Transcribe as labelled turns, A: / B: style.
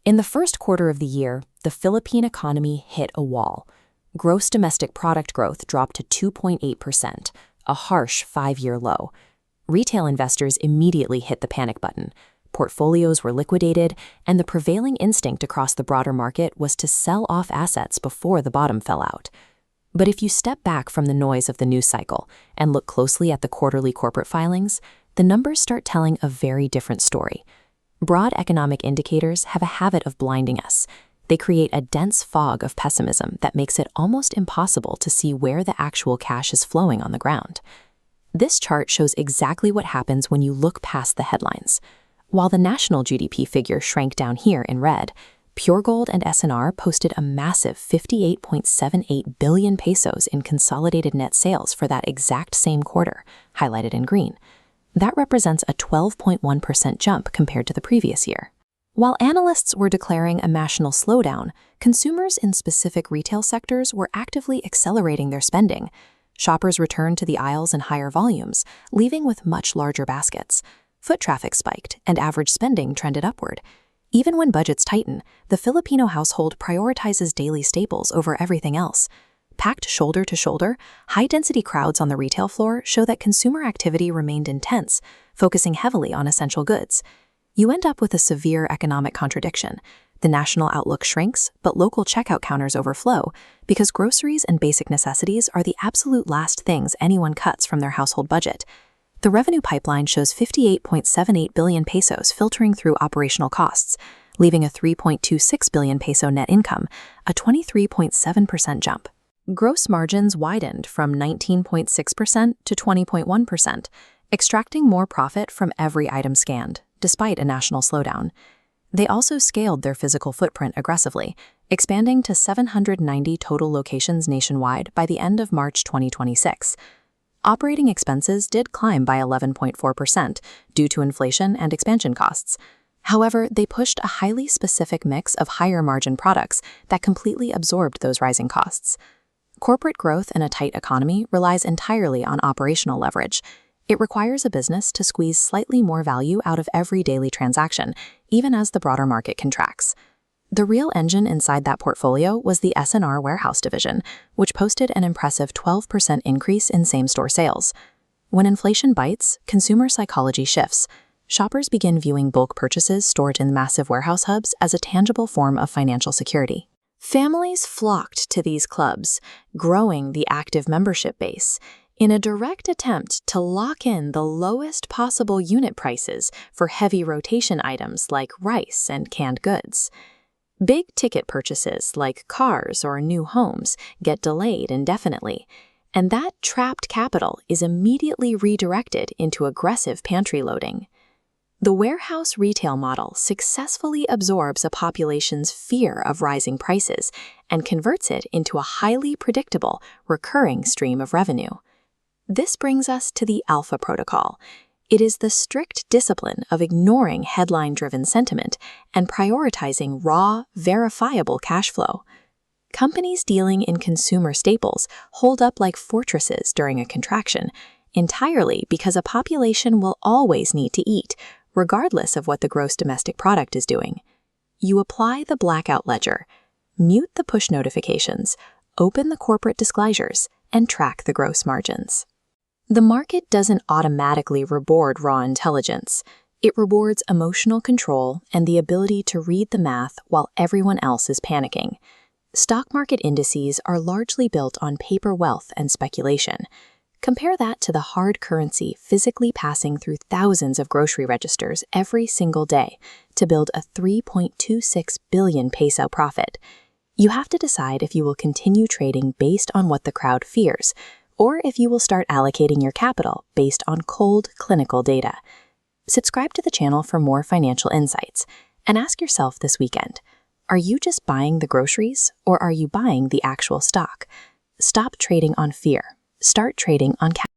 A: In the first quarter of the year, the Philippine economy hit a wall. Gross domestic product growth dropped to 2.8%, a harsh 5-year low. Retail investors immediately hit the panic button. Portfolios were liquidated, and the prevailing instinct across the broader market was to sell off assets before the bottom fell out. But if you step back from the noise of the news cycle and look closely at the quarterly corporate filings, the numbers start telling a very different story. Broad economic indicators have a habit of blinding us. They create a dense fog of pessimism that makes it almost impossible to see where the actual cash is flowing on the ground. This chart shows exactly what happens when you look past the headlines. While the national GDP figure shrank down here in red, Puregold and S&R posted a massive 58.78 billion pesos in consolidated net sales for that exact same quarter, highlighted in green. That represents a 12.1% jump compared to the previous year. While analysts were declaring a national slowdown, consumers in specific retail sectors were actively accelerating their spending. Shoppers returned to the aisles in higher volumes, leaving with much larger baskets. Foot traffic spiked, and average spending trended upward. Even when budgets tighten, the Filipino household prioritizes daily staples over everything else. Packed shoulder to shoulder, high-density crowds on the retail floor show that consumer activity remained intense, focusing heavily on essential goods. You end up with a severe economic contradiction. The national outlook shrinks, but local checkout counters overflow because groceries and basic necessities are the absolute last things anyone cuts from their household budget. The revenue pipeline shows 58.78 billion pesos filtering through operational costs, leaving a 3.26 billion peso net income, a 23.7% jump. Gross margins widened from 19.6% to 20.1%, extracting more profit from every item scanned, despite a national slowdown. They also scaled their physical footprint aggressively, expanding to 790 total locations nationwide by the end of March 2026. Operating expenses did climb by 11.4% due to inflation and expansion costs. However, they pushed a highly specific mix of higher-margin products that completely absorbed those rising costs. Corporate growth in a tight economy relies entirely on operational leverage. It requires a business to squeeze slightly more value out of every daily transaction, even as the broader market contracts. The real engine inside that portfolio was the S&R Warehouse division, which posted an impressive 12% increase in same-store sales. When inflation bites, consumer psychology shifts. Shoppers begin viewing bulk purchases stored in massive warehouse hubs as a tangible form of financial security. Families flocked to these clubs, growing the active membership base, in a direct attempt to lock in the lowest possible unit prices for heavy rotation items like rice and canned goods. Big-ticket purchases like cars or new homes get delayed indefinitely, and that trapped capital is immediately redirected into aggressive pantry loading. The warehouse retail model successfully absorbs a population's fear of rising prices and converts it into a highly predictable, recurring stream of revenue. This brings us to the Alpha Protocol. It is the strict discipline of ignoring headline-driven sentiment and prioritizing raw, verifiable cash flow. Companies dealing in consumer staples hold up like fortresses during a contraction, entirely because a population will always need to eat, regardless of what the gross domestic product is doing. You apply the Blackout Ledger, mute the push notifications, open the corporate disclosures, and track the gross margins. The market doesn't automatically reward raw intelligence. It rewards emotional control and the ability to read the math while everyone else is panicking. Stock market indices are largely built on paper wealth and speculation. Compare that to the hard currency physically passing through thousands of grocery registers every single day to build a 3.26 billion peso profit. You have to decide if you will continue trading based on what the crowd fears, or if you will start allocating your capital based on cold, clinical data. Subscribe to the channel for more financial insights, and ask yourself this weekend, are you just buying the groceries, or are you buying the actual stock? Stop trading on fear. Start trading on capital.